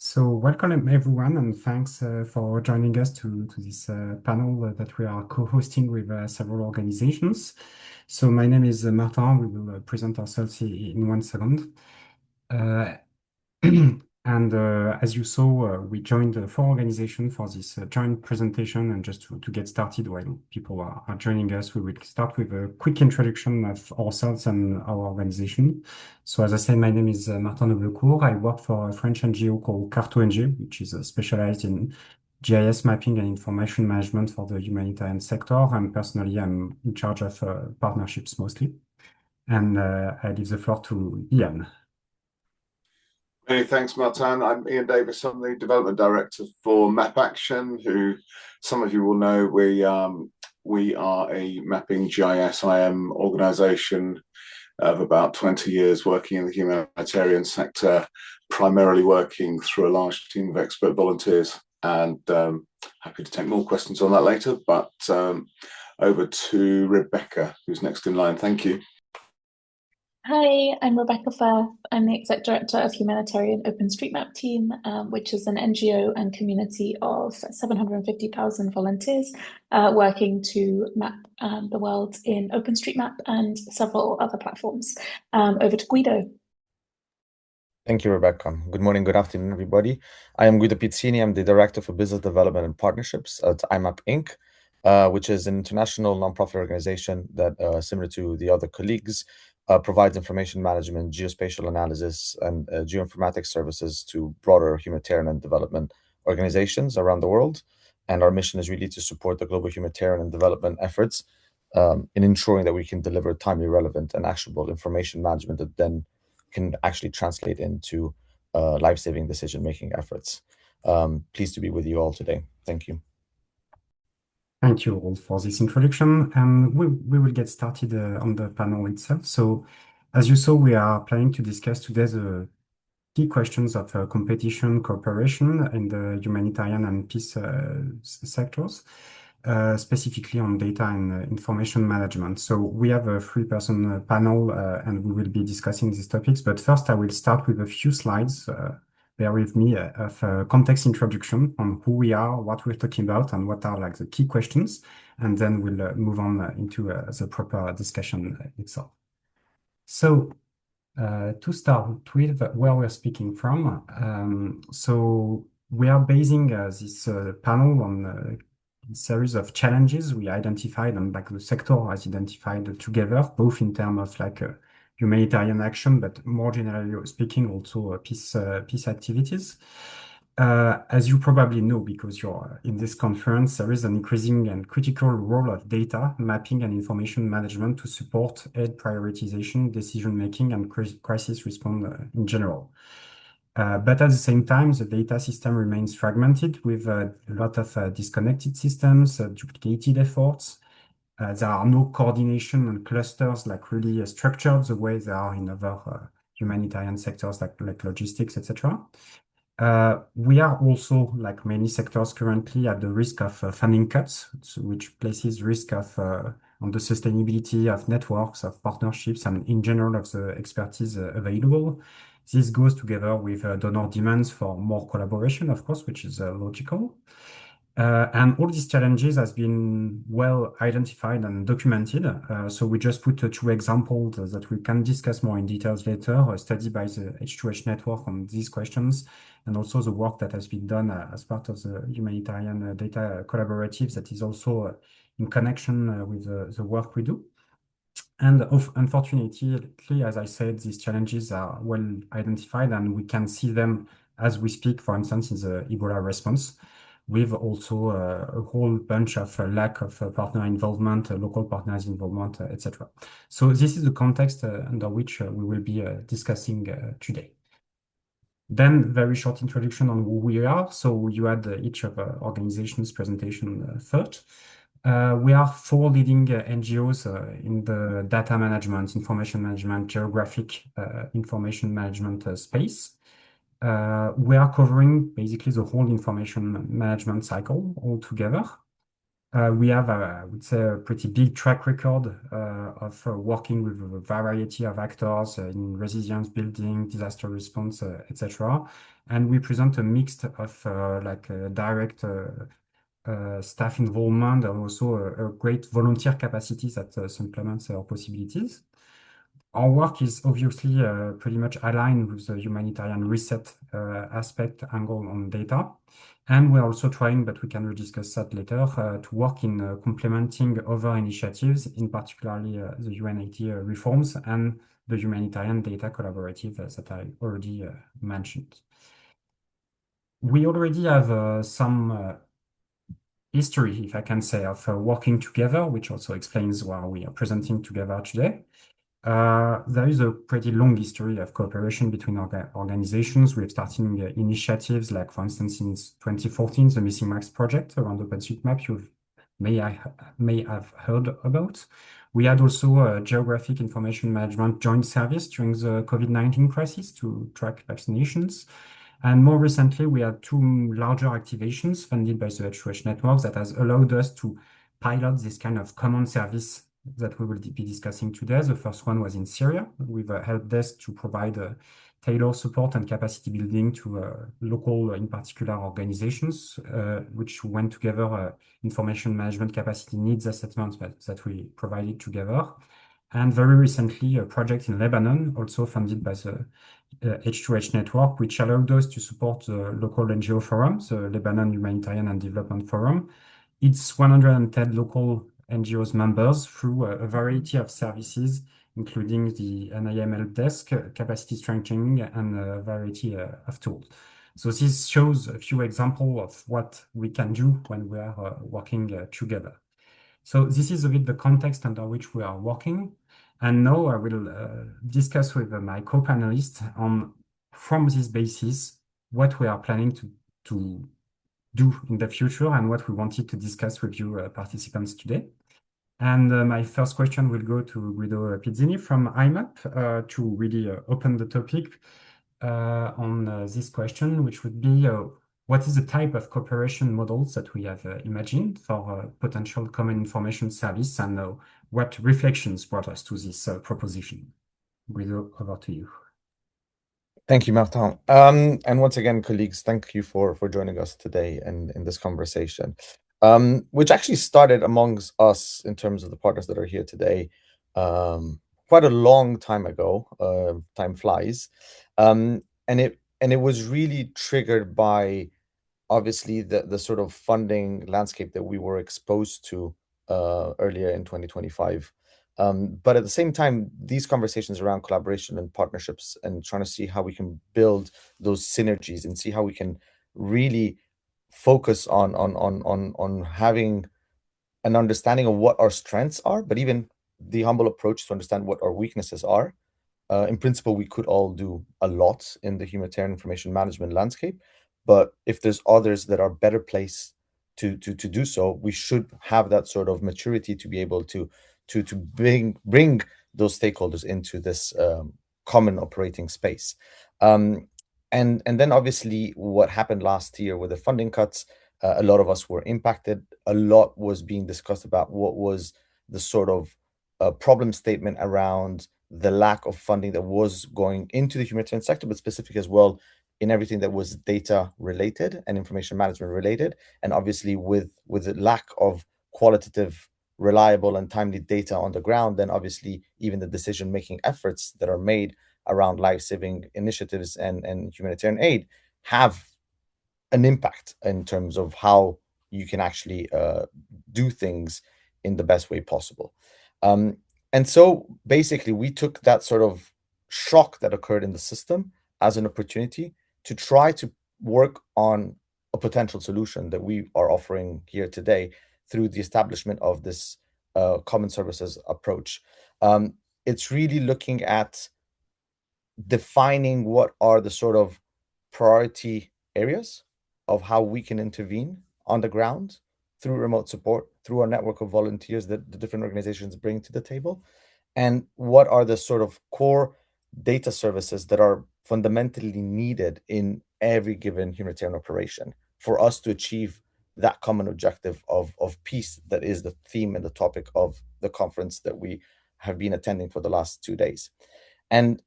So welcome everyone, and thanks for joining us to this panel that we are co-hosting with several organizations. So my name is Martin. We will present ourselves in 1 second. And as you saw, we joined 4 organizations for this joint presentation. And just to get started while people are joining us, we will start with a quick introduction of ourselves and our organization. So as I said, my name is Martin Oblecourt. I work for a French NGO called CartONG, which is specialized in GIS mapping and information management for the humanitarian sector. And personally, I'm in charge of partnerships mostly. And I leave the floor to Ian. Many thanks, Martin. I'm Ian Davis. I'm the development director for MapAction, who some of you will know. We are a mapping GIS IM organisation of about 20 years working in the humanitarian sector, primarily working through a large team of expert volunteers. And happy to take more questions on that later. But over to Rebecca, who's next in line. Thank you. Hi, I'm Rebecca Firth. I'm the Exec Director of Humanitarian OpenStreetMap team, which is an NGO and community of 750,000 volunteers working to map the world in OpenStreetMap and several other platforms. Over to Guido. Thank you, Rebecca. Good morning, good afternoon, everybody. I am Guido Pizzini. I'm the Director for Business Development and Partnerships at iMMAP Inc., which is an international nonprofit organization that, similar to the other colleagues, provides information management, geospatial analysis, and geoinformatics services to broader humanitarian and development organizations around the world. And our mission is really to support the global humanitarian and development efforts in ensuring that we can deliver timely, relevant, and actionable information management that then can actually translate into life-saving decision-making efforts. Pleased to be with you all today. Thank you. Thank you all for this introduction, and we will get started on the panel itself. So, as you saw, we are planning to discuss today the key questions of competition, cooperation in the humanitarian and peace sectors, specifically on data and information management. So we have a 3-person panel, and we will be discussing these topics. But first, I will start with a few slides. Bear with me, of a context introduction on who we are, what we're talking about, and what are like the key questions, and then we'll move on into the proper discussion itself. So to start with, where we're speaking from, so we are basing this panel on a series of challenges we identified and like the sector has identified together, both in terms of like humanitarian action, but more generally speaking, also peace activities. As you probably know, because you're in this conference, there is an increasing and critical role of data mapping and information management to support aid prioritization, decision-making, and crisis response in general. But at the same time, the data system remains fragmented with a lot of disconnected systems, duplicated efforts. There are no coordination and clusters like really structured the way there are in other humanitarian sectors like logistics, etc. We are also, like many sectors currently, at the risk of funding cuts, which places risk of on the sustainability of networks, of partnerships, and in general of the expertise available. This goes together with donor demands for more collaboration, of course, which is logical. And all these challenges has been well identified and documented. So we just put 2 examples that we can discuss more in details later, a study by the H2H network on these questions, and also the work that has been done as part of the humanitarian data collaborative that is also in connection with the work we do. And unfortunately, as I said, these challenges are well identified and we can see them as we speak, for instance, in the Ebola response, with also a whole bunch of lack of partner involvement, local partners involvement, etc. So this is the context under which we will be discussing today. Then very short introduction on who we are. So you had each of our organizations' presentation first. We are 4 leading NGOs in the data management, information management, geographic information management space. We are covering basically the whole information management cycle altogether. We have, I would say, a pretty big track record of working with a variety of actors in resilience building, disaster response, etc. And we present a mix of direct staff involvement and also a great volunteer capacities that supplements our possibilities. Our work is obviously pretty much aligned with the humanitarian reset aspect angle on data. And we're also trying, but we can rediscuss that later, to work in complementing other initiatives, in particularly the UNIT reforms and the Humanitarian Data Collaborative that I already mentioned. We already have some history, if I can say, of working together, which also explains why we are presenting together today. There is a pretty long history of cooperation between organizations. We have started initiatives like, for instance, in 2014, the Missing Max project around OpenStreetMap you may have heard about. We had also a geographic information management joint service during the COVID-19 crisis to track vaccinations. And more recently, we had two larger activations funded by the H2H networks that has allowed us to pilot this kind of common service that we will be discussing today. The first one was in Syria with a help desk to provide tailored support and capacity building to local, in particular, organizations, which went together information management capacity needs assessments that we provided together. And very recently, a project in Lebanon, also funded by the H2H network, which allowed us to support the local NGO forum, the Lebanon Humanitarian and Development Forum. It's 110 local NGOs members through a variety of services, including the NIM help desk, capacity strengthening, and a variety of tools. So this shows a few examples of what we can do when we are working together. So this is a bit the context under which we are working. And now I will discuss with my co-panelists on, from this basis, what we are planning to do in the future and what we wanted to discuss with you participants today. And my first question will go to Guido Pizzini from iMMAP to really open the topic on this question, which would be what is the type of cooperation models that we have imagined for potential common information service and what reflections brought us to this proposition? Guido, over to you. Thank you, Martin. And once again, colleagues, thank you for joining us today in this conversation, which actually started amongst us in terms of the partners that are here today quite a long time ago. Time flies. And it was really triggered by obviously the sort of funding landscape that we were exposed to earlier in 2025. But at the same time, these conversations around collaboration and partnerships and trying to see how we can build those synergies and see how we can really focus on having an understanding of what our strengths are, but even the humble approach to understand what our weaknesses are. In principle, we could all do a lot in the humanitarian information management landscape, but if there's others that are better placed to do so, we should have that sort of maturity to be able to bring those stakeholders into this common operating space. And then obviously what happened last year with the funding cuts, a lot of us were impacted. A lot was being discussed about what was the sort of problem statement around the lack of funding that was going into the humanitarian sector, but specific as well in everything that was data related and information management related. And obviously with the lack of qualitative, reliable and timely data on the ground, then obviously even the decision-making efforts that are made around life-saving initiatives and humanitarian aid have an impact in terms of how you can actually do things in the best way possible. And so basically we took that sort of shock that occurred in the system as an opportunity to try to work on a potential solution that we are offering here today through the establishment of this common services approach. It's really looking at defining what are the sort of priority areas of how we can intervene on the ground through remote support, through our network of volunteers that the different organizations bring to the table, and what are the sort of core data services that are fundamentally needed in every given humanitarian operation for us to achieve that common objective of peace that is the theme and the topic of the conference that we have been attending for the last 2 days. And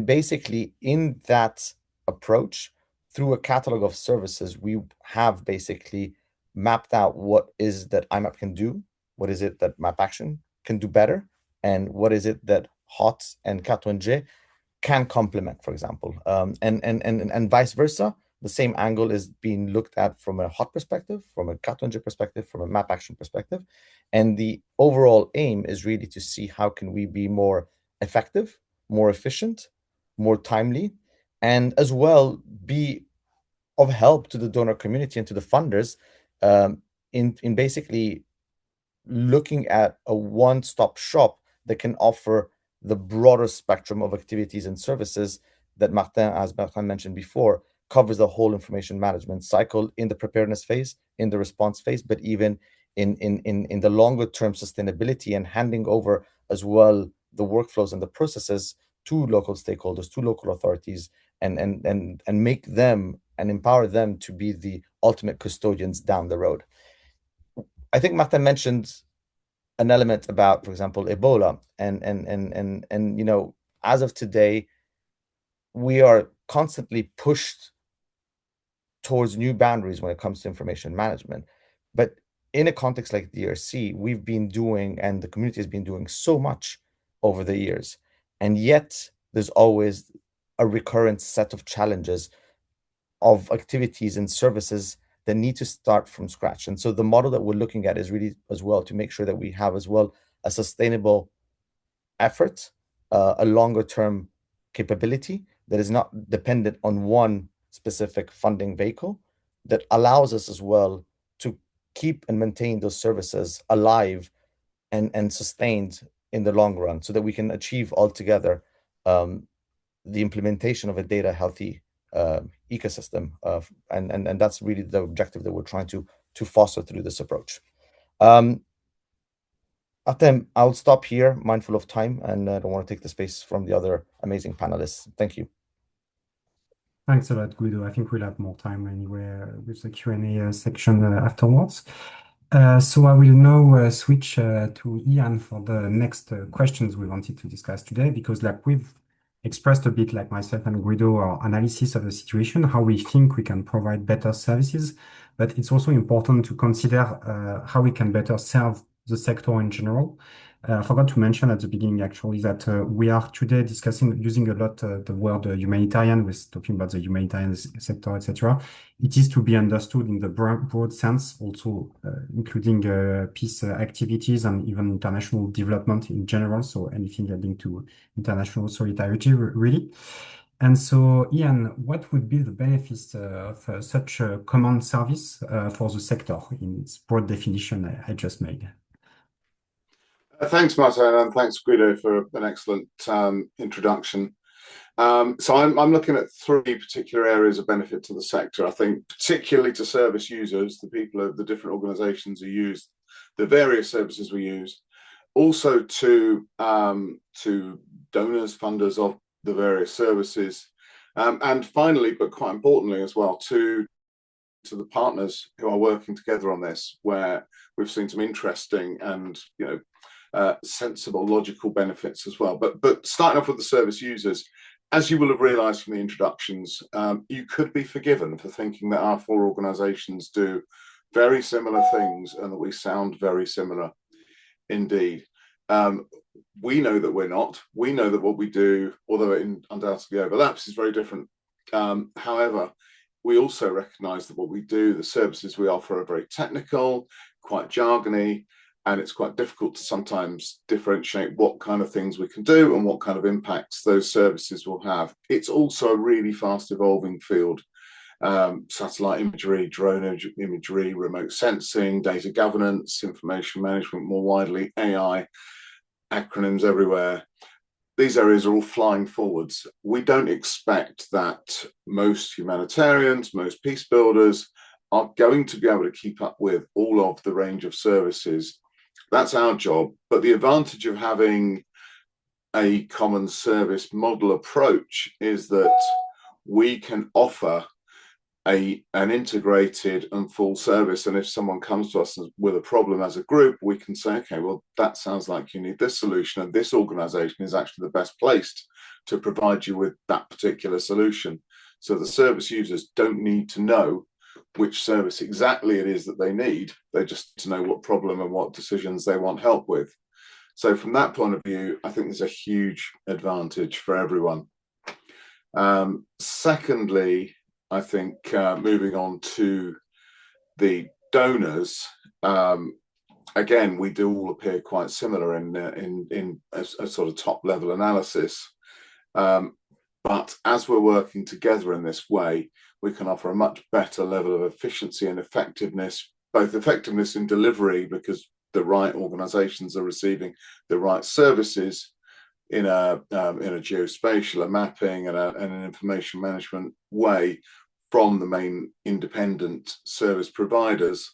basically in that approach, through a catalog of services, we have basically mapped out what is that iMMAP can do, what is it that MapAction can do better, and what is it that HOT and CartONG can complement, for example, and vice versa. The same angle is being looked at from a HOT perspective, from a CartONG perspective, from a MapAction perspective, and the overall aim is really to see how can we be more effective, more efficient, more timely, and as well be of help to the donor community and to the funders in basically looking at a one-stop shop that can offer the broader spectrum of activities and services that Martin, as Martin mentioned before, covers the whole information management cycle in the preparedness phase, in the response phase, but even in the longer term sustainability and handing over as well the workflows and the processes to local stakeholders, to local authorities, and make them and empower them to be the ultimate custodians down the road. I think Martin mentioned an element about, for example, Ebola, and you know, as of today, we are constantly pushed towards new boundaries when it comes to information management. But in a context like DRC, we've been doing, and the community has been doing so much over the years, and yet there's always a recurrent set of challenges of activities and services that need to start from scratch. And so the model that we're looking at is really as well to make sure that we have as well a sustainable effort, a longer term capability that is not dependent on one specific funding vehicle, that allows us as well to keep and maintain those services alive and sustained in the long run, so that we can achieve altogether the implementation of a data healthy ecosystem, and that's really the objective that we're trying to foster through this approach. Atem, I'll stop here, mindful of time, and I don't want to take the space from the other amazing panelists. Thank you. Thanks a lot, Guido. I think we'll have more time anyway with the Q&A section afterwards. So I will now switch to Ian for the next questions we wanted to discuss today, because like we've expressed a bit, like myself and Guido, our analysis of the situation, how we think we can provide better services, but it's also important to consider how we can better serve the sector in general. I forgot to mention at the beginning, actually, that we are today using a lot the word humanitarian. We're talking about the humanitarian sector, etc. It is to be understood in the broad sense, also including peace activities and even international development in general. So anything linked to international solidarity, really. And so, Ian, what would be the benefits of such a common service for the sector in its broad definition I just made? Thanks, Martin, and thanks, Guido, for an excellent introduction. So I'm looking at three particular areas of benefit to the sector. I think particularly to service users, the people of the different organisations who use the various services we use, also to donors, funders of the various services, and finally, but quite importantly as well, to the partners who are working together on this, where we've seen some interesting and sensible, logical benefits as well. But starting off with the service users, as you will have realised from the introductions, you could be forgiven for thinking that our four organisations do very similar things and that we sound very similar indeed. We know that we're not. We know that what we do, although it undoubtedly overlaps, is very different. However, we also recognise that what we do, the services we offer, are very technical, quite jargony, and it's quite difficult to sometimes differentiate what kind of things we can do and what kind of impacts those services will have. It's also a really fast evolving field. Satellite imagery, drone imagery, remote sensing, data governance, information management more widely, AI, acronyms everywhere. These areas are all flying forwards. We don't expect that most humanitarians, most peace builders are going to be able to keep up with all of the range of services. That's our job. But the advantage of having a common service model approach is that we can offer an integrated and full service. And if someone comes to us with a problem as a group, we can say, okay, well, that sounds like you need this solution, and this organization is actually the best placed to provide you with that particular solution. So the service users don't need to know which service exactly it is that they need. They just need to know what problem and what decisions they want help with. So from that point of view, I think there's a huge advantage for everyone. Secondly, I think moving on to the donors, again, we do all appear quite similar in a sort of top level analysis. But as we're working together in this way, we can offer a much better level of efficiency and effectiveness, both effectiveness in delivery, because the right organizations are receiving the right services in a geospatial, a mapping, and an information management way from the main independent service providers,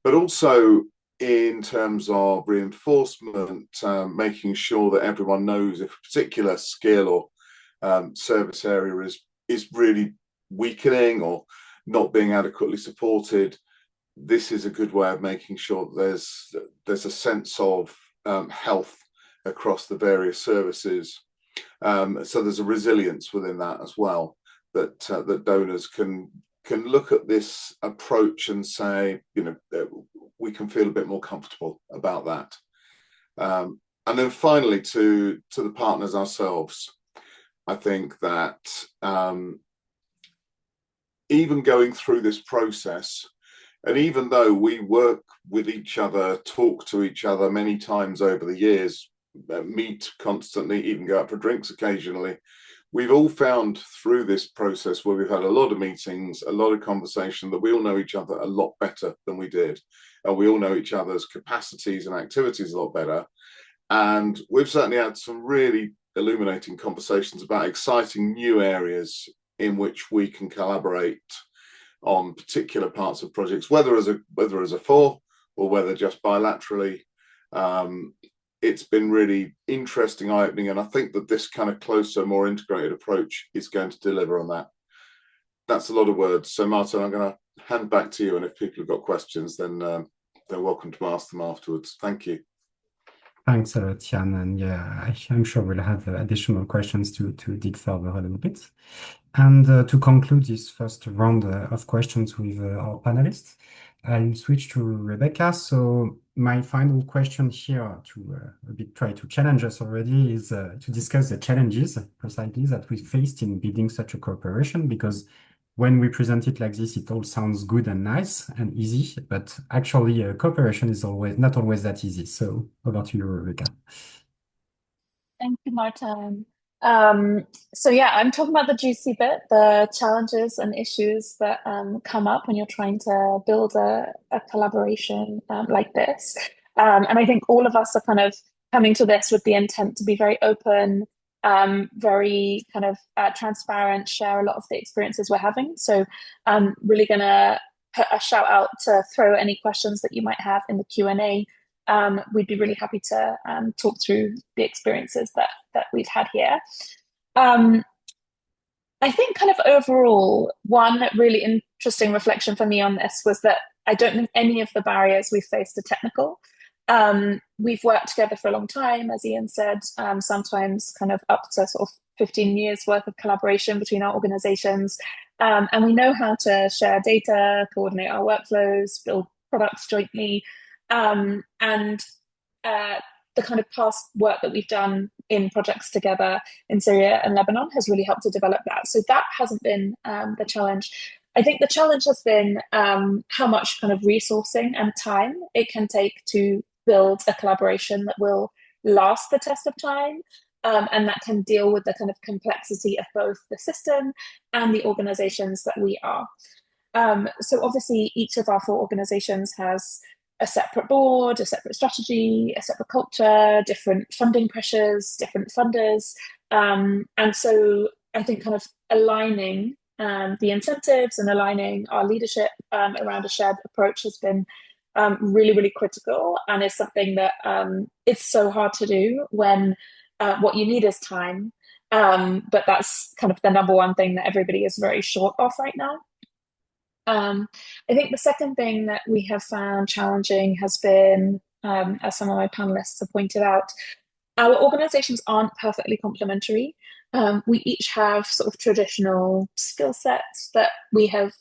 but also in terms of reinforcement, making sure that everyone knows if a particular skill or service area is really weakening or not being adequately supported. This is a good way of making sure that there's a sense of health across the various services. So there's a resilience within that as well, that donors can look at this approach and say, we can feel a bit more comfortable about that. And then finally, to the partners ourselves, I think that even going through this process, and even though we work with each other, talk to each other many times over the years, meet constantly, even go out for drinks occasionally, we've all found through this process where we've had a lot of meetings, a lot of conversation, that we all know each other a lot better than we did. And we all know each other's capacities and activities a lot better. And we've certainly had some really illuminating conversations about exciting new areas in which we can collaborate on particular parts of projects, whether as a four or whether just bilaterally. It's been really interesting, eye-opening, and I think that this kind of closer, more integrated approach is going to deliver on that. That's a lot of words. So Martin, I'm going to hand back to you, and if people have got questions, then they're welcome to ask them afterwards. Thank you. Thanks, Tian, and yeah, I'm sure we'll have additional questions to dig further a little bit. And to conclude this first round of questions with our panelists, I'll switch to Rebecca. So my final question here, to a bit try to challenge us already, is to discuss the challenges precisely that we faced in building such a cooperation, because when we present it like this, it all sounds good and nice and easy, but actually cooperation is not always that easy. So over to you, Rebecca. Thank you, Martin. So yeah, I'm talking about the juicy bit, the challenges and issues that come up when you're trying to build a collaboration like this. And I think all of us are kind of coming to this with the intent to be very open, very kind of transparent, share a lot of the experiences we're having. So I'm really gonna put a shout out to throw any questions that you might have in the Q&A. We'd be really happy to talk through the experiences that we've had here. I think kind of overall, one really interesting reflection for me on this was that I don't think any of the barriers we've faced are technical. We've worked together for a long time, as Ian said, sometimes kind of up to sort of 15 years worth of collaboration between our organizations. And we know how to share data, coordinate our workflows, build products jointly. And the kind of past work that we've done in projects together in Syria and Lebanon has really helped to develop that. So that hasn't been the challenge. I think the challenge has been how much kind of resourcing and time it can take to build a collaboration that will last the test of time, and that can deal with the kind of complexity of both the system and the organizations that we are. So obviously each of our 4 organizations has a separate board, a separate strategy, a separate culture, different funding pressures, different funders. And so I think kind of aligning the incentives and aligning our leadership around a shared approach has been really, really critical, and is something that it's so hard to do when what you need is time. But that's kind of the number one thing that everybody is very short of right now. I think the second thing that we have found challenging has been, as some of my panelists have pointed out, our organizations aren't perfectly complementary. We each have sort of traditional skill sets that we have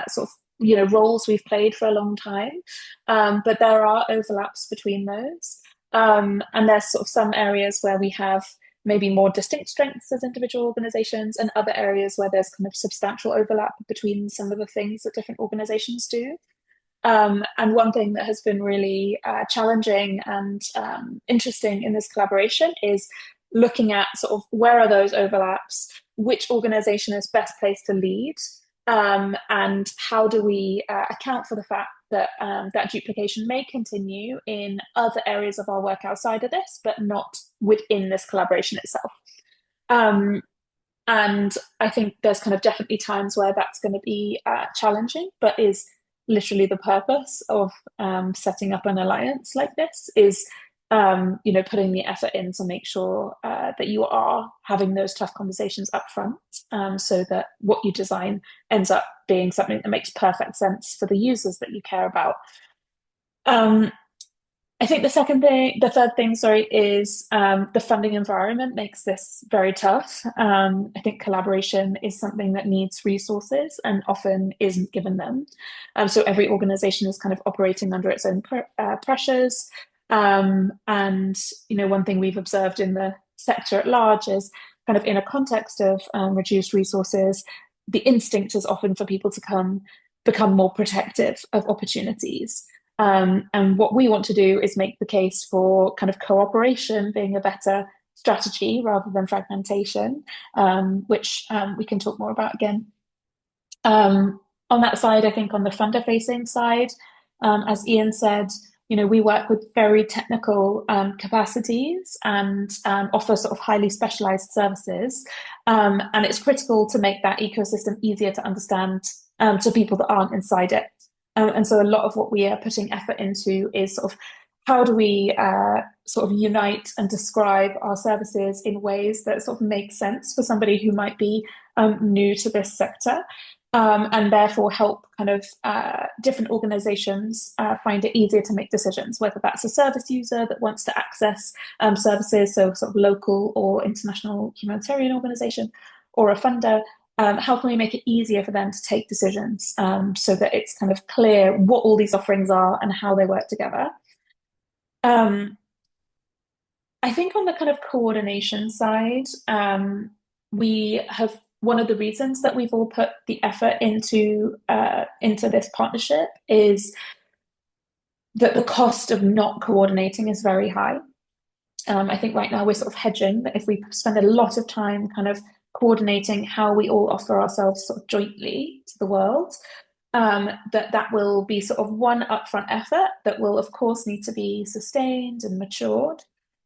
sort of, roles we've played for a long time, but there are overlaps between those. And there's sort of some areas where we have maybe more distinct strengths as individual organizations, and other areas where there's kind of substantial overlap between some of the things that different organizations do. And one thing that has been really challenging and interesting in this collaboration is looking at sort of where are those overlaps, which organization is best placed to lead, and how do we account for the fact that that duplication may continue in other areas of our work outside of this, but not within this collaboration itself. And I think there's kind of definitely times where that's going to be challenging, but is literally the purpose of setting up an alliance like this is, putting the effort in to make sure that you are having those tough conversations up front, so that what you design ends up being something that makes perfect sense for the users that you care about. I think the third thing, is the funding environment makes this very tough. I think collaboration is something that needs resources and often isn't given them. So every organization is kind of operating under its own pressures. And, one thing we've observed in the sector at large is kind of in a context of reduced resources, the instinct is often for people to become more protective of opportunities. And what we want to do is make the case for kind of cooperation being a better strategy rather than fragmentation, which we can talk more about again. On that side, I think on the funder-facing side, as Ian said, we work with very technical capacities and offer sort of highly specialized services. And it's critical to make that ecosystem easier to understand to people that aren't inside it. And so a lot of what we are putting effort into is sort of how do we sort of unite and describe our services in ways that sort of make sense for somebody who might be new to this sector, and therefore help kind of different organizations find it easier to make decisions, whether that's a service user that wants to access services, so sort of local or international humanitarian organization, or a funder. How can we make it easier for them to take decisions, so that it's kind of clear what all these offerings are and how they work together? I think on the kind of coordination side, we have one of the reasons that we've all put the effort into this partnership is that the cost of not coordinating is very high. I think right now we're sort of hedging that if we spend a lot of time kind of coordinating how we all offer ourselves sort of jointly to the world, that will be sort of one upfront effort that will of course need to be sustained and matured,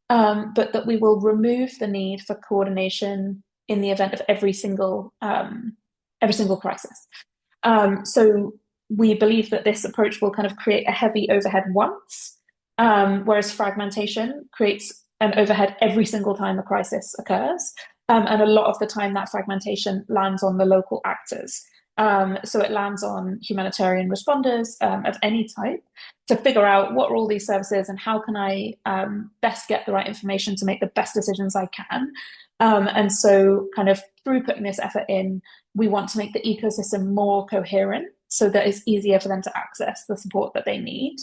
but that we will remove the need for coordination in the event of every single crisis. So we believe that this approach will kind of create a heavy overhead once, whereas fragmentation creates an overhead every single time a crisis occurs. And a lot of the time that fragmentation lands on the local actors. So it lands on humanitarian responders of any type to figure out what are all these services and how can I best get the right information to make the best decisions I can. And so kind of through putting this effort in, we want to make the ecosystem more coherent so that it's easier for them to access the support that they need.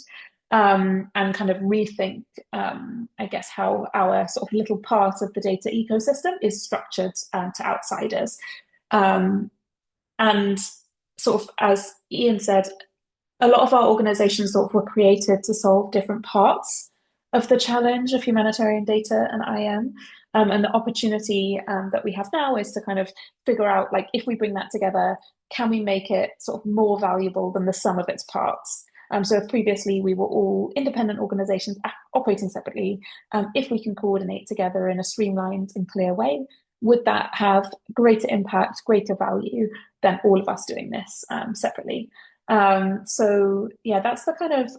And kind of rethink, I guess, how our sort of little part of the data ecosystem is structured to outsiders. And sort of, as Ian said, a lot of our organizations sort of were created to solve different parts of the challenge of humanitarian data and IM. And the opportunity that we have now is to kind of figure out, like, if we bring that together, can we make it sort of more valuable than the sum of its parts? So if previously we were all independent organizations operating separately, if we can coordinate together in a streamlined and clear way, would that have greater impact, greater value than all of us doing this separately? So yeah, that's the kind of,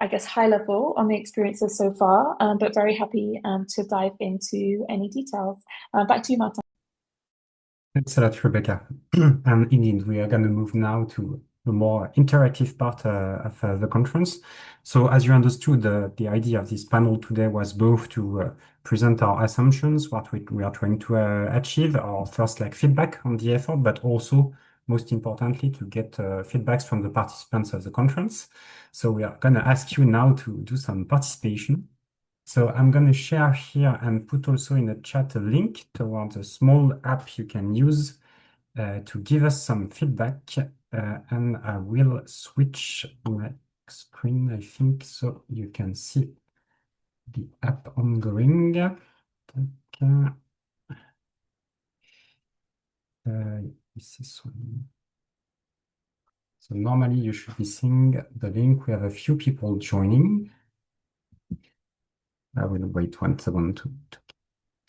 I guess, high level on the experiences so far, but very happy to dive into any details. Back to you, Martin. Thanks a lot, Rebecca. And indeed, we are going to move now to the more interactive part of the conference. So as you understood, the idea of this panel today was both to present our assumptions, what we are trying to achieve, our first feedback on the effort, but also, most importantly, to get feedbacks from the participants of the conference. So we are going to ask you now to do some participation. So I'm going to share here and put also in the chat a link towards a small app you can use to give us some feedback. And I will switch my screen, I think, so you can see the app ongoing. Okay. This one. So normally you should be seeing the link. We have a few people joining. I will wait 1 second to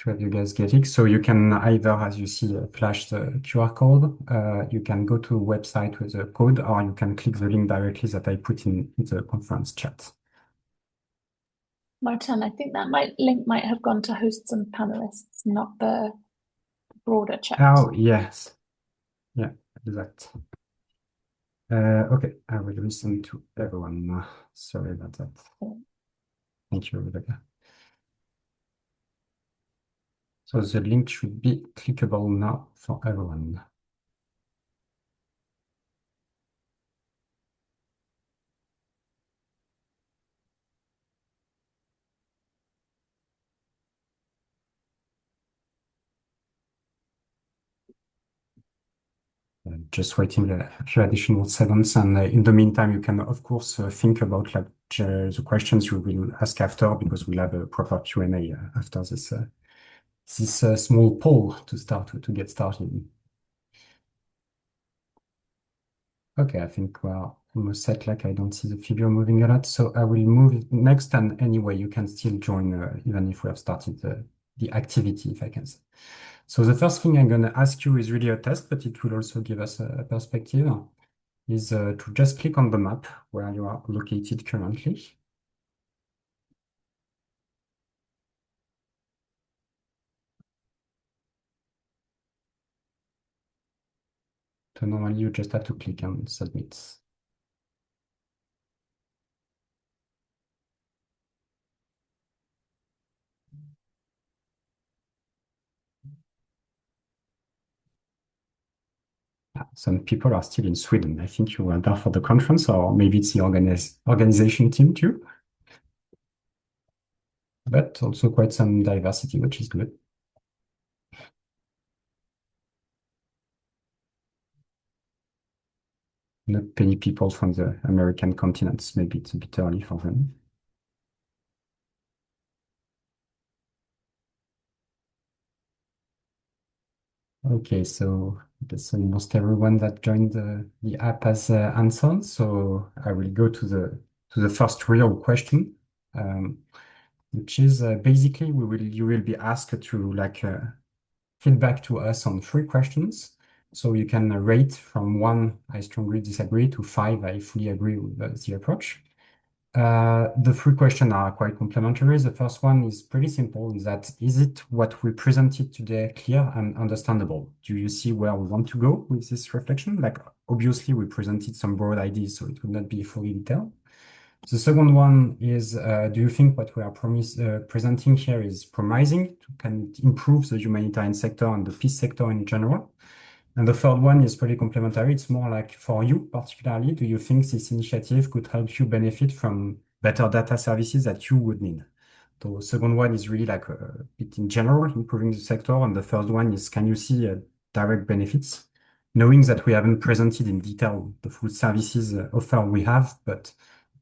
have you guys get it. So you can either, as you see, flash the QR code. You can go to a website with a code, or you can click the link directly that I put in the conference chat. Martin, I think that link might have gone to hosts and panelists, not the broader chat. Oh, yes. Yeah, exact. Okay, I will listen to everyone. Sorry about that. Thank you, Rebecca. So the link should be clickable now for everyone. Just waiting a few additional seconds, and in the meantime, you can of course think about the questions you will ask after, because we'll have a proper Q&A after this small poll to start to get started. Okay, I think we're almost set. I don't see the figure moving a lot, so I will move next. And anyway, you can still join even if we have started the activity, if I can say. So the first thing I'm going to ask you is really a test, but it will also give us a perspective, is to just click on the map where you are located currently. So normally you just have to click and submit. Some people are still in Sweden. I think you were there for the conference, or maybe it's the organization team too. But also quite some diversity, which is good. Not many people from the American continents. Maybe it's a bit early for them. Okay, so that's almost everyone that joined the app has answered. So I will go to the first real question, which is basically you will be asked to feedback to us on 3 questions. So you can rate from 1, I strongly disagree, to 5, I fully agree with the approach. The 3 questions are quite complementary. The first one is pretty simple, is it what we presented today clear and understandable? Do you see where we want to go with this reflection? Obviously we presented some broad ideas, so it will not be fully detailed. The second one is, do you think what we are presenting here is promising? Can it improve the humanitarian sector and the peace sector in general? And the third one is pretty complementary. It's more for you particularly, do you think this initiative could help you benefit from better data services that you would need? The second one is really a bit in general, improving the sector. And the third one is, can you see direct benefits? Knowing that we haven't presented in detail the full services offer we have, but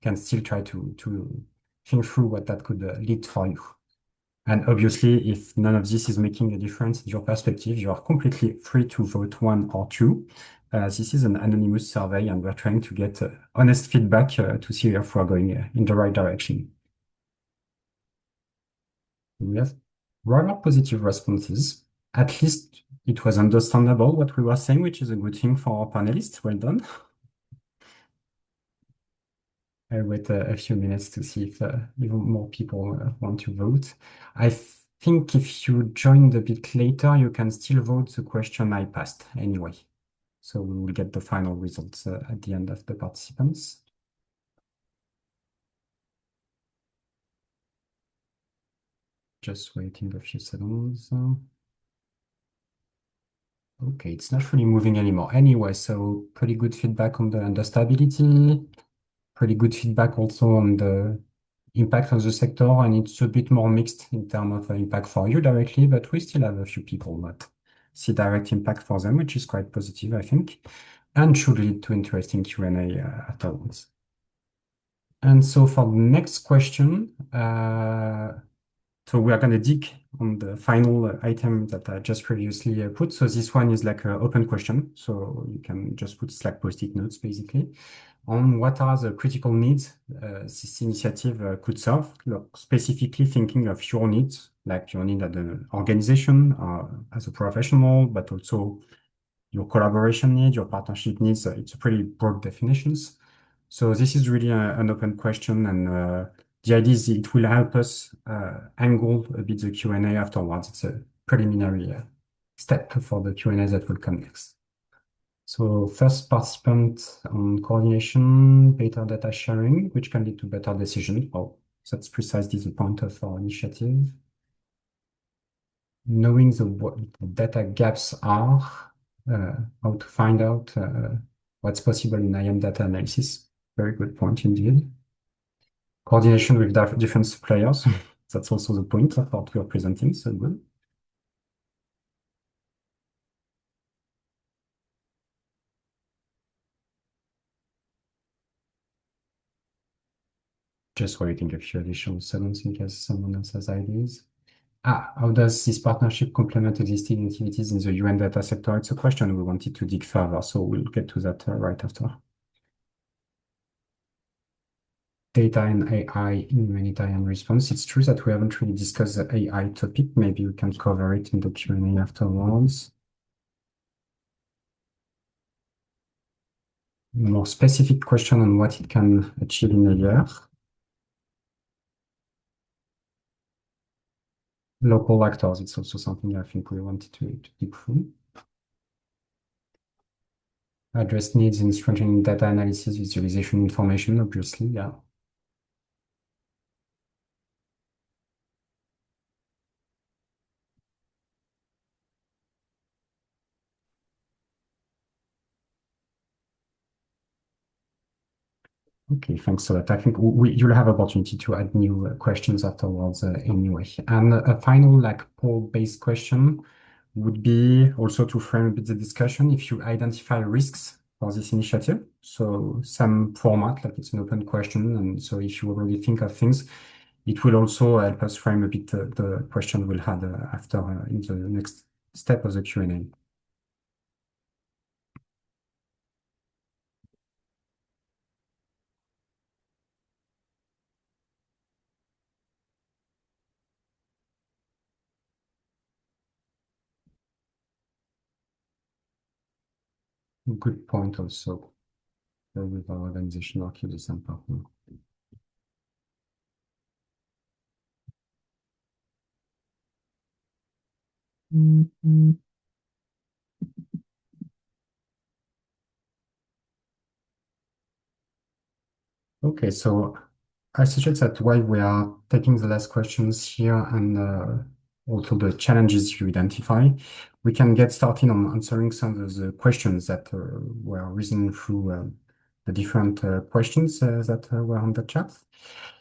can still try to think through what that could lead for you. And obviously, if none of this is making a difference in your perspective, you are completely free to vote 1 or 2. This is an anonymous survey, and we're trying to get honest feedback to see if we're going in the right direction. We have rather positive responses. At least it was understandable what we were saying, which is a good thing for our panelists. Well done. I'll wait a few minutes to see if even more people want to vote. I think if you joined a bit later, you can still vote the question I passed anyway. So we will get the final results at the end of the participants. Just waiting a few seconds. Okay, it's not really moving anymore. Anyway, so pretty good feedback on the understability, pretty good feedback also on the impact on the sector, and it's a bit more mixed in terms of impact for you directly, but we still have a few people that see direct impact for them, which is quite positive, I think, and should lead to interesting Q&A afterwards. And so for the next question, so we are going to dig on the final item that I just previously put. So this one is like an open question. So you can just put Slack post-it notes basically on what are the critical needs this initiative could serve, specifically thinking of your needs, like your need as an organization, as a professional, but also your collaboration needs, your partnership needs. It's a pretty broad definitions. So this is really an open question, and the idea is it will help us angle a bit the Q&A afterwards. It's a preliminary step for the Q&A that will come next. So first participant on coordination, better data sharing, which can lead to better decision. Oh, that's precisely the point of our initiative. Knowing what the data gaps are, how to find out what's possible in IM data analysis. Very good point indeed. Coordination with different suppliers. That's also the point of what we are presenting, so good. Just waiting a few additional seconds in case someone else has ideas. How does this partnership complement existing activities in the UN data sector? It's a question we wanted to dig further, so we'll get to that right after. Data and AI in humanitarian response. It's true that we haven't really discussed the AI topic. Maybe we can cover it in the Q&A afterwards. More specific question on what it can achieve in a year. Local actors, it's also something I think we wanted to dig through. Address needs in strengthening data analysis, visualization information, obviously, yeah. Okay, thanks for that. I think you'll have opportunity to add new questions afterwards anyway. And a final poll-based question would be also to frame a bit the discussion if you identify risks for this initiative. So some format, like it's an open question. And so if you already think of things, it will also help us frame a bit the question we'll have after in the next step of the Q&A. Good point also with our organizational activities and partner. Okay, so I suggest that while we are taking the last questions here and also the challenges you identify, we can get started on answering some of the questions that were risen through the different questions that were on the chat.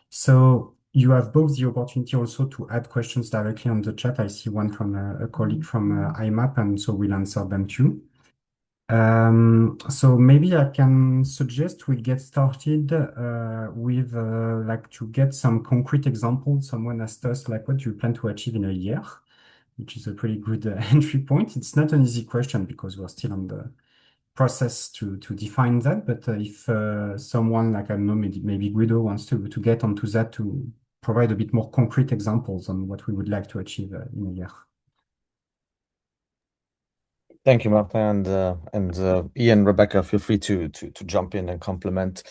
So you have both the opportunity also to add questions directly on the chat. I see one from a colleague from iMMAP, and so we'll answer them too. So maybe I can suggest we get started with to get some concrete examples. Someone asked us what do you plan to achieve in a year, which is a pretty good entry point. It's not an easy question because we're still on the process to define that. But if someone I don't know, maybe Guido wants to get onto that to provide a bit more concrete examples on what we would like to achieve in a year. Thank you, Martin, and Ian, Rebecca, feel free to jump in and complement.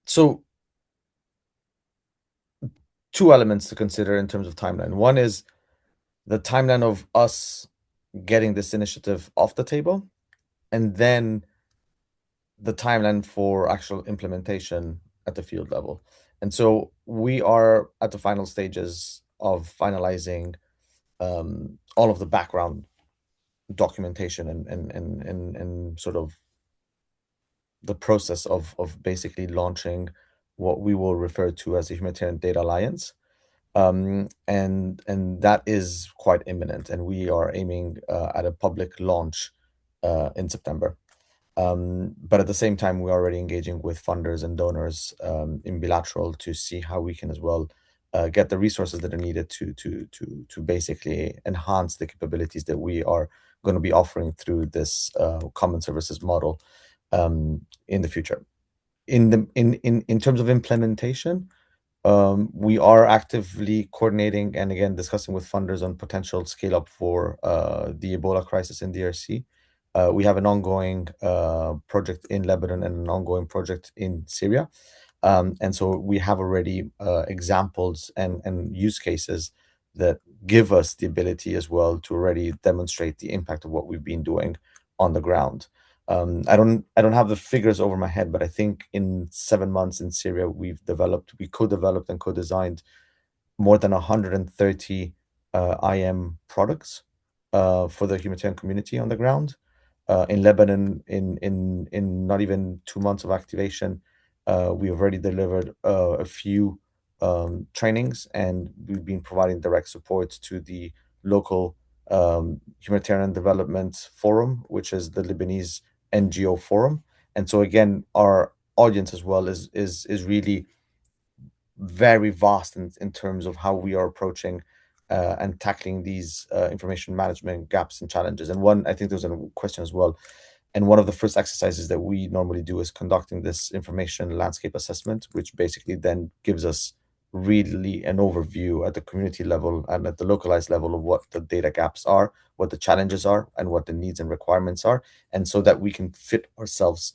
So two elements to consider in terms of timeline. One is the timeline of us getting this initiative off the table, and then the timeline for actual implementation at the field level. And so we are at the final stages of finalizing all of the background documentation and sort of the process of basically launching what we will refer to as the Humanitarian Data Alliance. And that is quite imminent, and we are aiming at a public launch in September. But at the same time, we're already engaging with funders and donors in bilateral to see how we can as well get the resources that are needed to basically enhance the capabilities that we are going to be offering through this common services model in the future. In terms of implementation, we are actively coordinating and again discussing with funders on potential scale up for the Ebola crisis in DRC. We have an ongoing project in Lebanon and an ongoing project in Syria. And so we have already examples and use cases that give us the ability as well to already demonstrate the impact of what we've been doing on the ground. I don't have the figures over my head, but I think in 7 months in Syria, we co-developed and co-designed more than 130 IM products for the humanitarian community on the ground. In Lebanon, in not even 2 months of activation, we have already delivered a few trainings, and we've been providing direct support to the local Humanitarian Development Forum, which is the Lebanese NGO forum. And so again, our audience as well is really very vast in terms of how we are approaching and tackling these information management gaps and challenges. And one, I think there was a question as well, and one of the first exercises that we normally do is conducting this information landscape assessment, which basically then gives us really an overview at the community level and at the localized level of what the data gaps are, what the challenges are, and what the needs and requirements are, and so that we can fit ourselves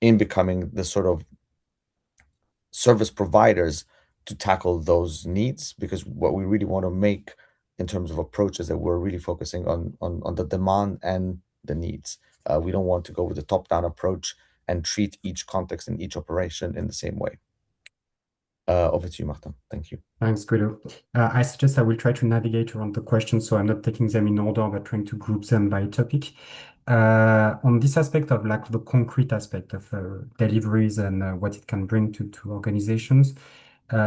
in becoming the sort of service providers to tackle those needs. Because what we really want to make in terms of approach is that we're really focusing on the demand and the needs. We don't want to go with the top-down approach and treat each context and each operation in the same way. Over to you, Martin. Thank you. Thanks, Guido. I suggest I will try to navigate around the questions, so I'm not taking them in order, but trying to group them by topic. On this aspect of like the concrete aspect of deliveries and what it can bring to organizations,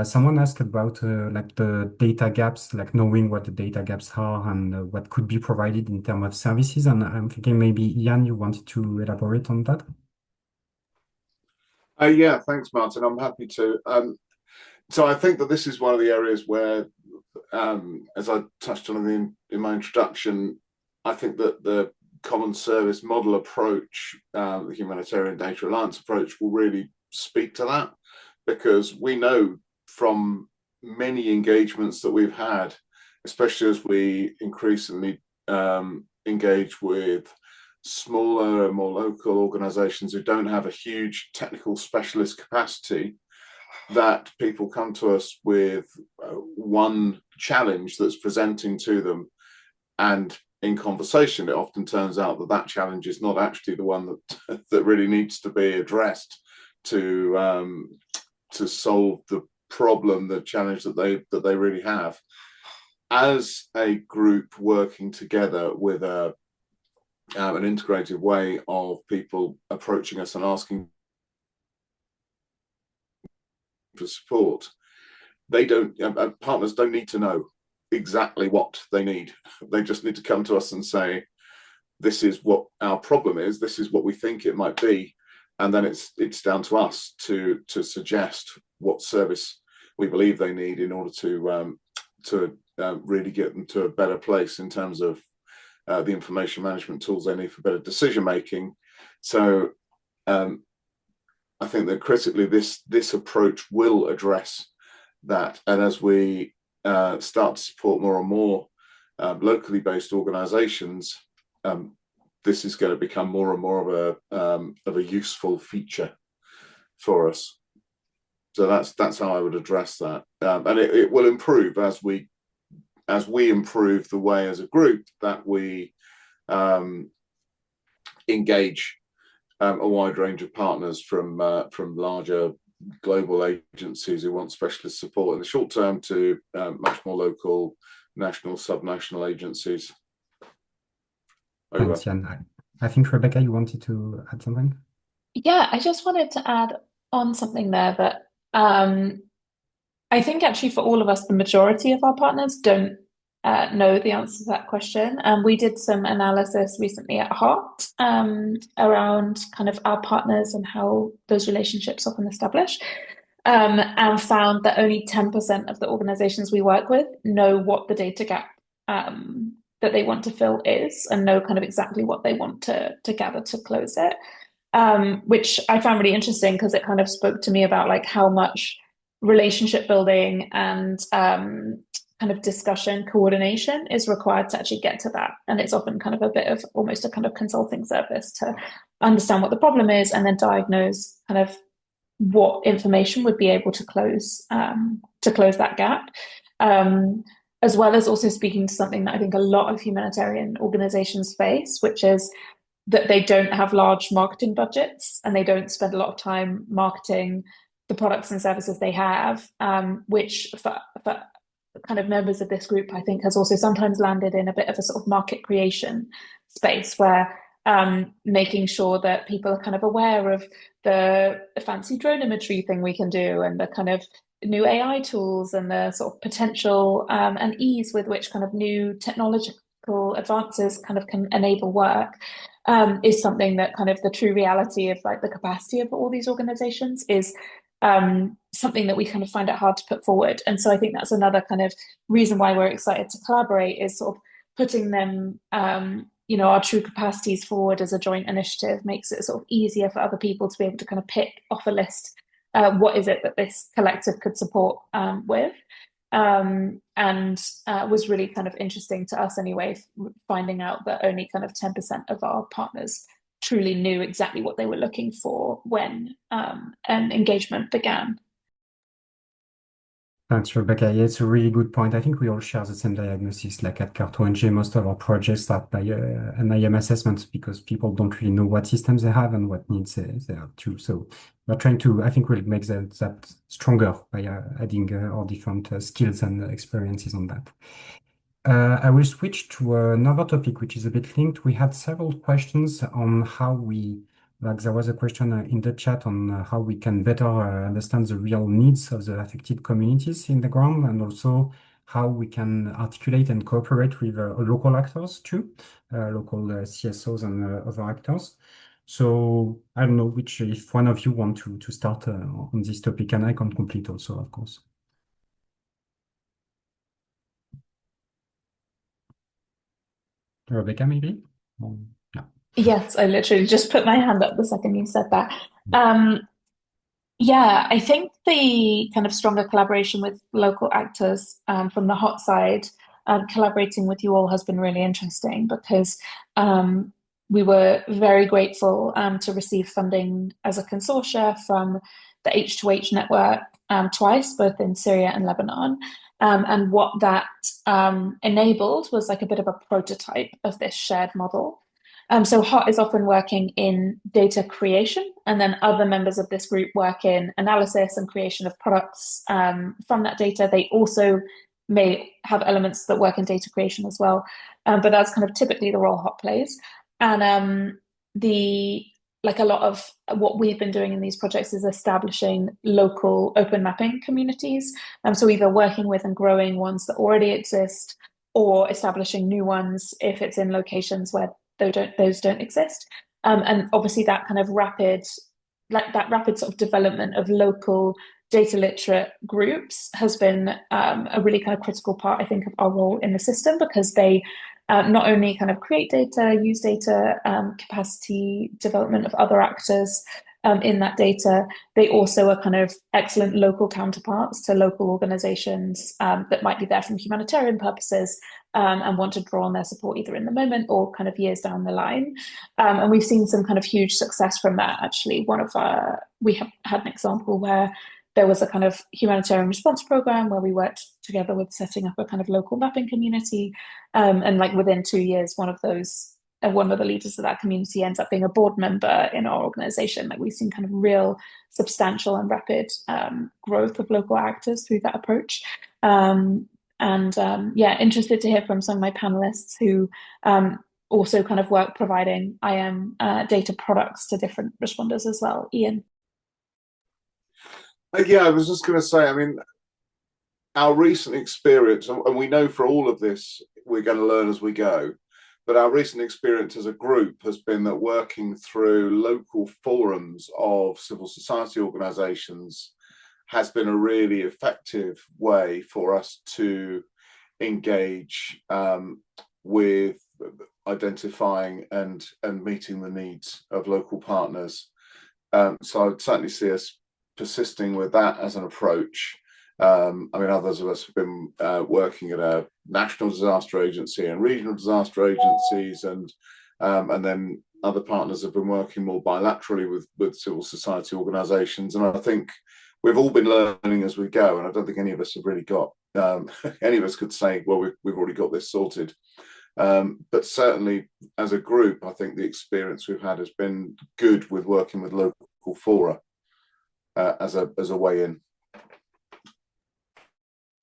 someone asked about like the data gaps, like knowing what the data gaps are and what could be provided in terms of services. And I'm thinking maybe Ian, you wanted to elaborate on that? Yeah, thanks, Martin. I'm happy to. So I think that this is one of the areas where, as I touched on in my introduction, I think that the common service model approach, the Humanitarian Data Alliance approach, will really speak to that, because we know from many engagements that we've had, especially as we increasingly engage with smaller and more local organizations who don't have a huge technical specialist capacity, that people come to us with one challenge that's presenting to them, and in conversation it often turns out that that challenge is not actually the one that really needs to be addressed to solve the problem, the challenge that they really have. As a group working together with an integrated way of people approaching us and asking for support, partners don't need to know exactly what they need. They just need to come to us and say, this is what our problem is, this is what we think it might be, and then it's down to us to suggest what service we believe they need in order to really get them to a better place in terms of the information management tools they need for better decision making. So I think that critically this approach will address that, and as we start to support more and more locally based organizations, this is going to become more and more of a useful feature for us. So that's how I would address that, and it will improve as we improve the way as a group that we engage a wide range of partners from larger global agencies who want specialist support in the short term to much more local, national, subnational agencies. Over. Thanks, Jan. I think, Rebecca, you wanted to add something? Yeah, I just wanted to add on something there that I think actually for all of us, the majority of our partners don't know the answer to that question. We did some analysis recently at Heart around kind of our partners and how those relationships often establish, and found that only 10% of the organizations we work with know what the data gap that they want to fill is, and know kind of exactly what they want to gather to close it. Which I found really interesting because it kind of spoke to me about like how much relationship building and kind of discussion coordination is required to actually get to that. And it's often kind of a bit of almost a kind of consulting service to understand what the problem is and then diagnose kind of what information would be able to close that gap. As well as also speaking to something that I think a lot of humanitarian organizations face, which is that they don't have large marketing budgets and they don't spend a lot of time marketing the products and services they have, which for kind of members of this group, I think has also sometimes landed in a bit of a sort of market creation space where making sure that people are kind of aware of the fancy drone imagery thing we can do and the kind of new AI tools and the sort of potential and ease with which kind of new technological advances kind of can enable work is something that kind of the true reality of like the capacity of all these organizations is something that we kind of find it hard to put forward. And so I think that's another kind of reason why we're excited to collaborate is sort of putting them, our true capacities forward as a joint initiative makes it sort of easier for other people to be able to kind of pick off a list what is it that this collective could support with. And was really kind of interesting to us anyway, finding out that only kind of 10% of our partners truly knew exactly what they were looking for when an engagement began. Thanks, Rebecca. Yeah, it's a really good point. I think we all share the same diagnosis. Like at CartONG, most of our projects start by an IM assessment because people don't really know what systems they have and what needs they have too. So we're trying to, I think we'll make that stronger by adding our different skills and experiences on that. I will switch to another topic, which is a bit linked. We had several questions on how there was a question in the chat on how we can better understand the real needs of the affected communities in the ground, and also how we can articulate and cooperate with local actors too, local CSOs and other actors. So I don't know if one of you want to start on this topic, and I can complete also, of course. Rebecca, maybe? Yeah. Yes, I literally just put my hand up the second you said that. Yeah, I think the kind of stronger collaboration with local actors from the hot side, collaborating with you all has been really interesting because we were very grateful to receive funding as a consortia from the H2H network twice, both in Syria and Lebanon. And what that enabled was like a bit of a prototype of this shared model. So HOT is often working in data creation, and then other members of this group work in analysis and creation of products from that data. They also may have elements that work in data creation as well, but that's kind of typically the role HOT plays. And a lot of what we've been doing in these projects is establishing local open mapping communities. So either working with and growing ones that already exist, or establishing new ones if it's in locations where those don't exist. And obviously that kind of rapid sort of development of local data literate groups has been a really kind of critical part, I think, of our role in the system, because they not only kind of create data, use data, capacity development of other actors in that data, they also are kind of excellent local counterparts to local organizations that might be there from humanitarian purposes and want to draw on their support either in the moment or kind of years down the line. And we've seen some kind of huge success from that, actually. We have had an example where there was a kind of humanitarian response program where we worked together with setting up a kind of local mapping community. And like within 2 years, one of the leaders of that community ends up being a board member in our organization. Like we've seen kind of real substantial and rapid growth of local actors through that approach. Yeah, interested to hear from some of my panelists who also kind of work providing IM data products to different responders as well. Ian. Yeah, I was just going to say, I mean, our recent experience, and we know for all of this, we're going to learn as we go, but our recent experience as a group has been that working through local forums of civil society organizations has been a really effective way for us to engage with identifying and meeting the needs of local partners. So I would certainly see us persisting with that as an approach. I mean, others of us have been working at a national disaster agency and regional disaster agencies, and then other partners have been working more bilaterally with civil society organisations. And I think we've all been learning as we go, and I don't think any of us have really got any of us could say, well, we've already got this sorted. But certainly as a group, I think the experience we've had has been good with working with local fora as a way in.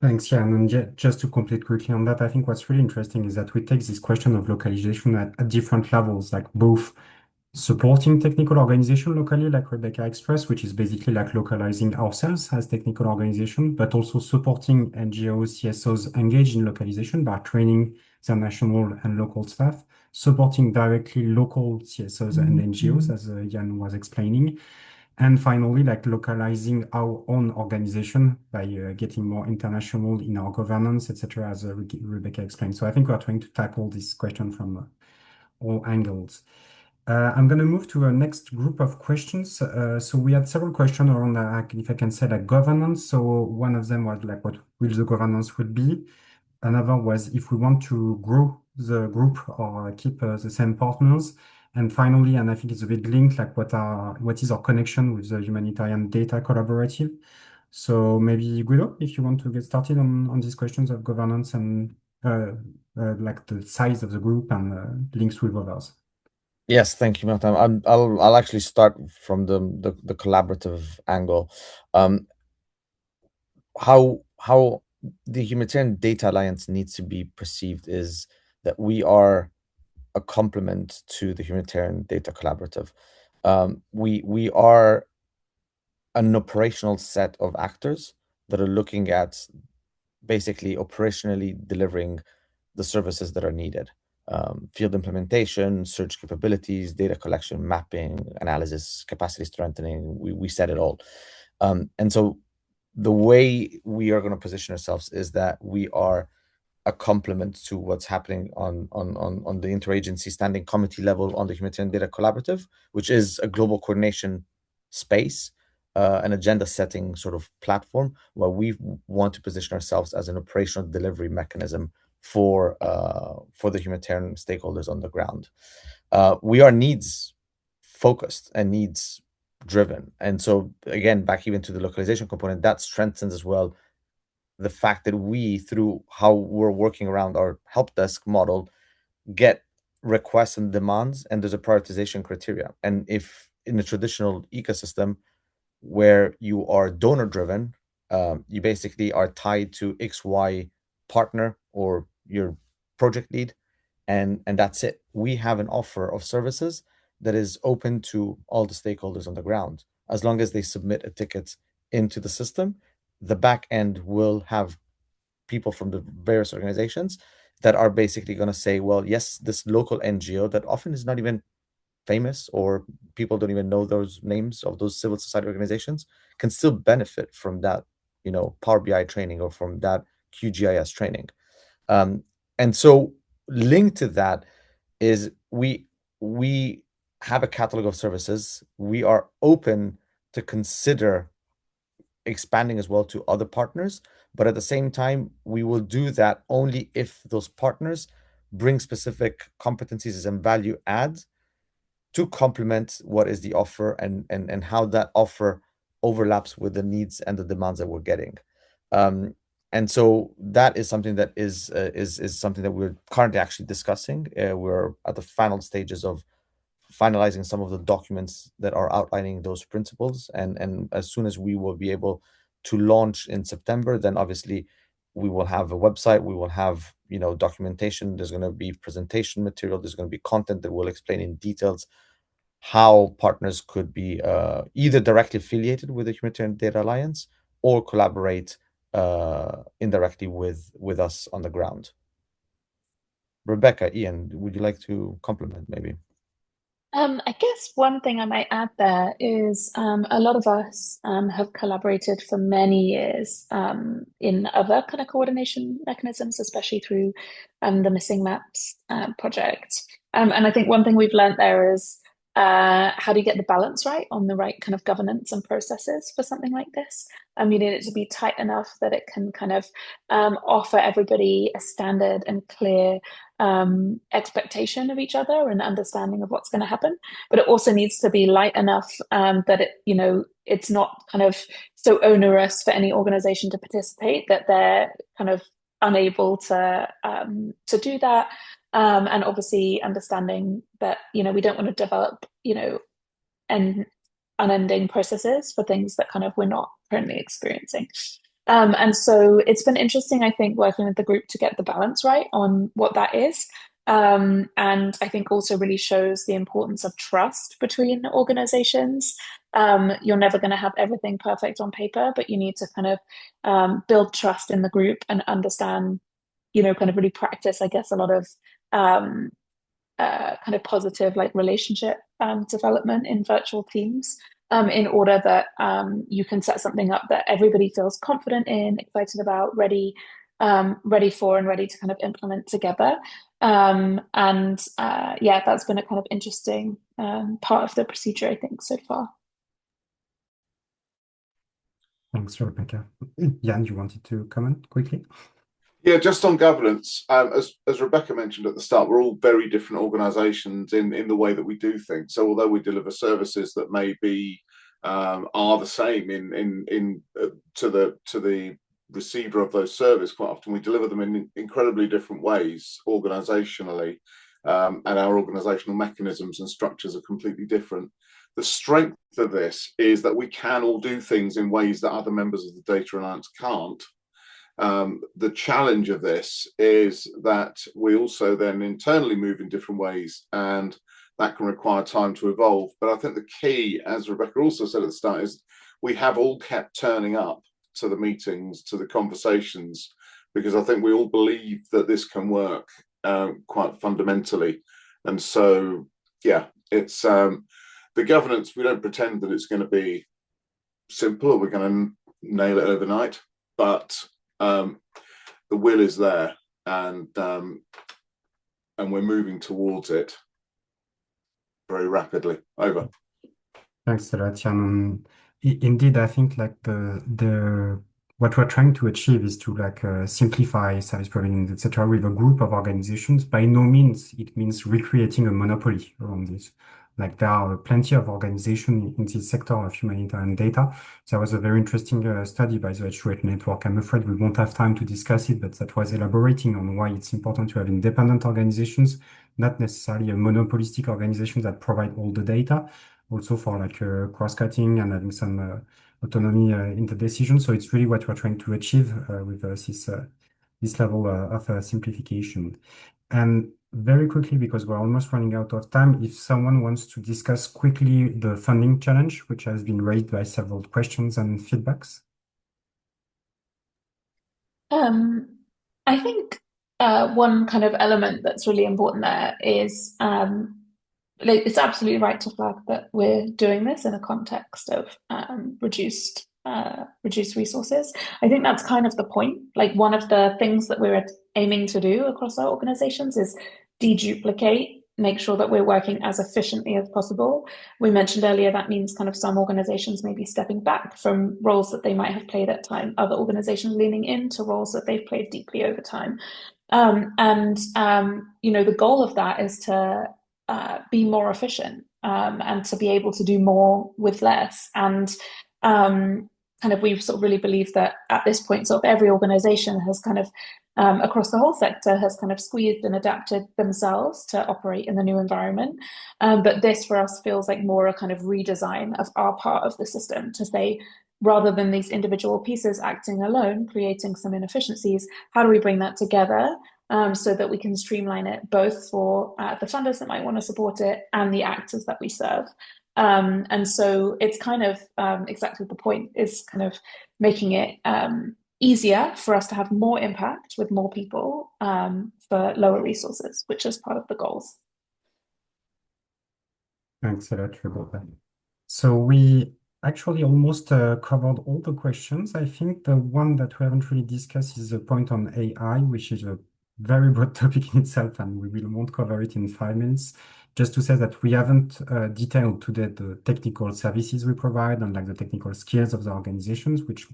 Thanks, Jan. And just to complete quickly on that, I think what's really interesting is that we take this question of localization at different levels, like both supporting technical organization locally, like Rebecca expressed, which is basically like localizing ourselves as technical organization, but also supporting NGOs, CSOs engaged in localization by training their national and local staff, supporting directly local CSOs and NGOs, as Jan was explaining. And finally, like localizing our own organization by getting more international in our governance, etc., as Rebecca explained. So I think we are trying to tackle this question from all angles. I'm going to move to a next group of questions. So we had several questions around, if I can say, like governance. So one of them was like, what will the governance would be? Another was if we want to grow the group or keep the same partners. And finally, and I think it's a bit linked, like what is our connection with the Humanitarian Data Collaborative? So maybe Guido, if you want to get started on these questions of governance and like the size of the group and links with others. Yes, thank you, Martin. I'll actually start from the collaborative angle. How the Humanitarian Data Alliance needs to be perceived is that we are a complement to the Humanitarian Data Collaborative. We are an operational set of actors that are looking at basically operationally delivering the services that are needed. Field implementation, search capabilities, data collection, mapping, analysis, capacity strengthening, we said it all. And so the way we are going to position ourselves is that we are a complement to what's happening on the interagency standing committee level on the Humanitarian Data Collaborative, which is a global coordination space, an agenda setting sort of platform where we want to position ourselves as an operational delivery mechanism for the humanitarian stakeholders on the ground. We are needs focused and needs driven. And so again, back even to the localization component, that strengthens as well the fact that we, through how we're working around our help desk model, get requests and demands, and there's a prioritization criteria. And if in a traditional ecosystem where you are donor driven, you basically are tied to XY partner or your project lead, and that's it. We have an offer of services that is open to all the stakeholders on the ground. As long as they submit a ticket into the system, the back end will have people from the various organizations that are basically going to say, well, yes, this local NGO that often is not even famous or people don't even know those names of those civil society organizations can still benefit from that, Power BI training or from that QGIS training. And so linked to that is we have a catalog of services. We are open to consider expanding as well to other partners, but at the same time, we will do that only if those partners bring specific competencies and value adds to complement what is the offer and how that offer overlaps with the needs and the demands that we're getting. And so that is something that is something that we're currently actually discussing. We're at the final stages of finalizing some of the documents that are outlining those principles, and as soon as we will be able to launch in September, then obviously we will have a website, we will have, you know, documentation, there's going to be presentation material, there's going to be content that will explain in details how partners could be either directly affiliated with the Humanitarian Data Alliance or collaborate indirectly with us on the ground. Rebecca, Ian, would you like to complement maybe? I guess one thing I might add there is a lot of us have collaborated for many years in other kind of coordination mechanisms, especially through the Missing Maps project. And I think one thing we've learned there is how do you get the balance right on the right kind of governance and processes for something like this? You need it to be tight enough that it can kind of offer everybody a standard and clear expectation of each other and understanding of what's going to happen, but it also needs to be light enough that it, you know, it's not kind of so onerous for any organization to participate that they're kind of unable to do that. And obviously understanding that, you know, we don't want to develop, you know, unending processes for things that kind of we're not currently experiencing. And so it's been interesting, I think, working with the group to get the balance right on what that is. And I think also really shows the importance of trust between organizations. You're never going to have everything perfect on paper, but you need to kind of build trust in the group and understand, you know, kind of really practice, I guess, a lot of kind of positive like relationship development in virtual teams. In order that you can set something up that everybody feels confident in, excited about, ready for, and ready to kind of implement together. Yeah, that's been a kind of interesting part of the procedure, I think, so far. Thanks, Rebecca. Jan, you wanted to comment quickly? Yeah, just on governance, as Rebecca mentioned at the start, we're all very different organisations in the way that we do things. So although we deliver services that maybe are the same to the receiver of those services, quite often we deliver them in incredibly different ways organisationally, and our organisational mechanisms and structures are completely different. The strength of this is that we can all do things in ways that other members of the Data Alliance can't. The challenge of this is that we also then internally move in different ways, and that can require time to evolve. But I think the key, as Rebecca also said at the start, is we have all kept turning up to the meetings, to the conversations, because I think we all believe that this can work quite fundamentally. And so, yeah, it's the governance, we don't pretend that it's going to be simple or we're going to nail it overnight, but the will is there, and we're moving towards it very rapidly. Over. Thanks a lot, Jan. Indeed, I think like the what we're trying to achieve is to like simplify service provisioning, etc., with a group of organizations. By no means it means recreating a monopoly around this. Like there are plenty of organizations in this sector of humanitarian data. There was a very interesting study by the H2H network. I'm afraid we won't have time to discuss it, but that was elaborating on why it's important to have independent organizations, not necessarily a monopolistic organization that provide all the data, also for like cross-cutting and having some autonomy in the decision. So it's really what we're trying to achieve with this level of simplification. And very quickly, because we're almost running out of time, if someone wants to discuss quickly the funding challenge, which has been raised by several questions and feedbacks. I think one kind of element that's really important there is like, it's absolutely right to flag that we're doing this in a context of reduced resources. I think that's kind of the point. Like one of the things that we're aiming to do across our organizations is deduplicate, make sure that we're working as efficiently as possible. We mentioned earlier that means kind of some organizations may be stepping back from roles that they might have played at time, other organizations leaning into roles that they've played deeply over time. You know, the goal of that is to be more efficient and to be able to do more with less. And kind of we sort of really believe that at this point, sort of every organization has kind of across the whole sector has kind of squeezed and adapted themselves to operate in the new environment. But this for us feels like more a kind of redesign of our part of the system to say, rather than these individual pieces acting alone, creating some inefficiencies, how do we bring that together so that we can streamline it both for the funders that might want to support it and the actors that we serve. And so it's kind of exactly the point is kind of making it easier for us to have more impact with more people for lower resources, which is part of the goals. Thanks a lot, Rebecca. So we actually almost covered all the questions. I think the one that we haven't really discussed is the point on AI, which is a very broad topic in itself, and we won't cover it in 5 minutes. Just to say that we haven't detailed today the technical services we provide and like the technical skills of the organizations, which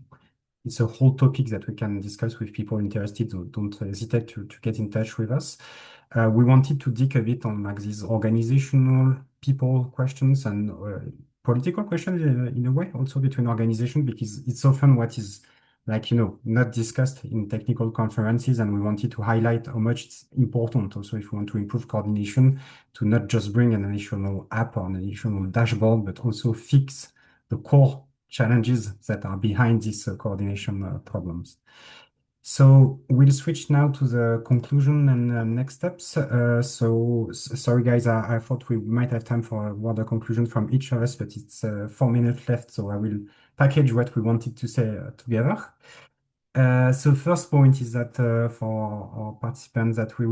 it's a whole topic that we can discuss with people interested. So don't hesitate to get in touch with us. We wanted to dig a bit on like these organizational people questions and political questions in a way also between organizations, because it's often what is like, not discussed in technical conferences, and we wanted to highlight how much it's important also if we want to improve coordination to not just bring an additional app or an additional dashboard, but also fix the core challenges that are behind these coordination problems. So we'll switch now to the conclusion and next steps. Sorry guys, I thought we might have time for a word of conclusion from each of us, but it's 4 minutes left, so I will package what we wanted to say together. So first point is that for our participants that we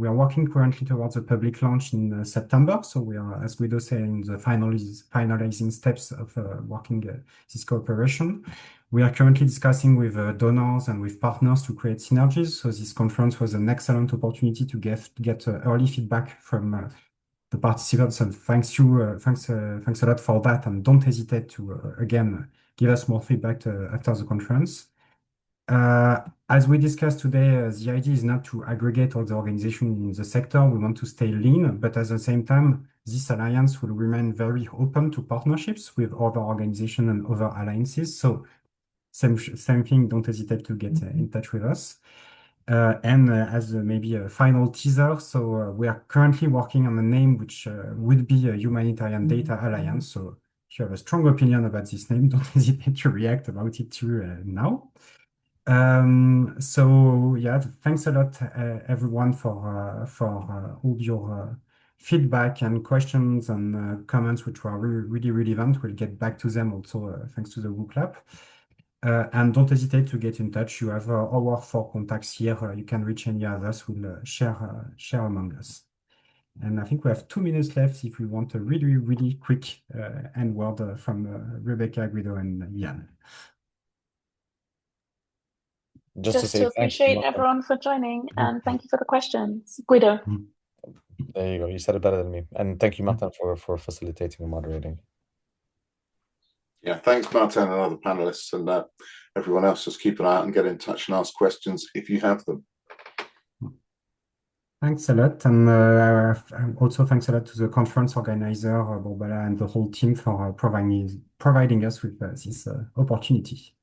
are working currently towards a public launch in September. So we are, as Guido said, in the finalizing steps of working this cooperation. We are currently discussing with donors and with partners to create synergies. So this conference was an excellent opportunity to get early feedback from the participants, and thanks a lot for that. And don't hesitate to again give us more feedback after the conference. As we discussed today, the idea is not to aggregate all the organizations in the sector. We want to stay lean, but at the same time, this alliance will remain very open to partnerships with other organizations and other alliances. So same thing, don't hesitate to get in touch with us. And as maybe a final teaser, so we are currently working on a name which would be a Humanitarian Data Alliance. So if you have a strong opinion about this name, don't hesitate to react about it too now. So yeah, thanks a lot everyone for all your feedback and questions and comments, which were really relevant. We'll get back to them also thanks to the book lab. And don't hesitate to get in touch. You have our 4 contacts here. You can reach any of us. We'll share among us. And I think we have 2 minutes left if we want a really quick end word from Rebecca, Guido, and Jan. Just to Just say to thank you, appreciate Martin. everyone for joining and thank you for the questions. Guido. There you go. You said it better than me. And thank you, Martin, for facilitating and moderating. Yeah, thanks, Martin and other panelists, and everyone else. Just keep an eye out and get in touch and ask questions if you have them. Thanks a lot. And also thanks a lot to the conference organizer, Borbala, and the whole team for providing us with this opportunity.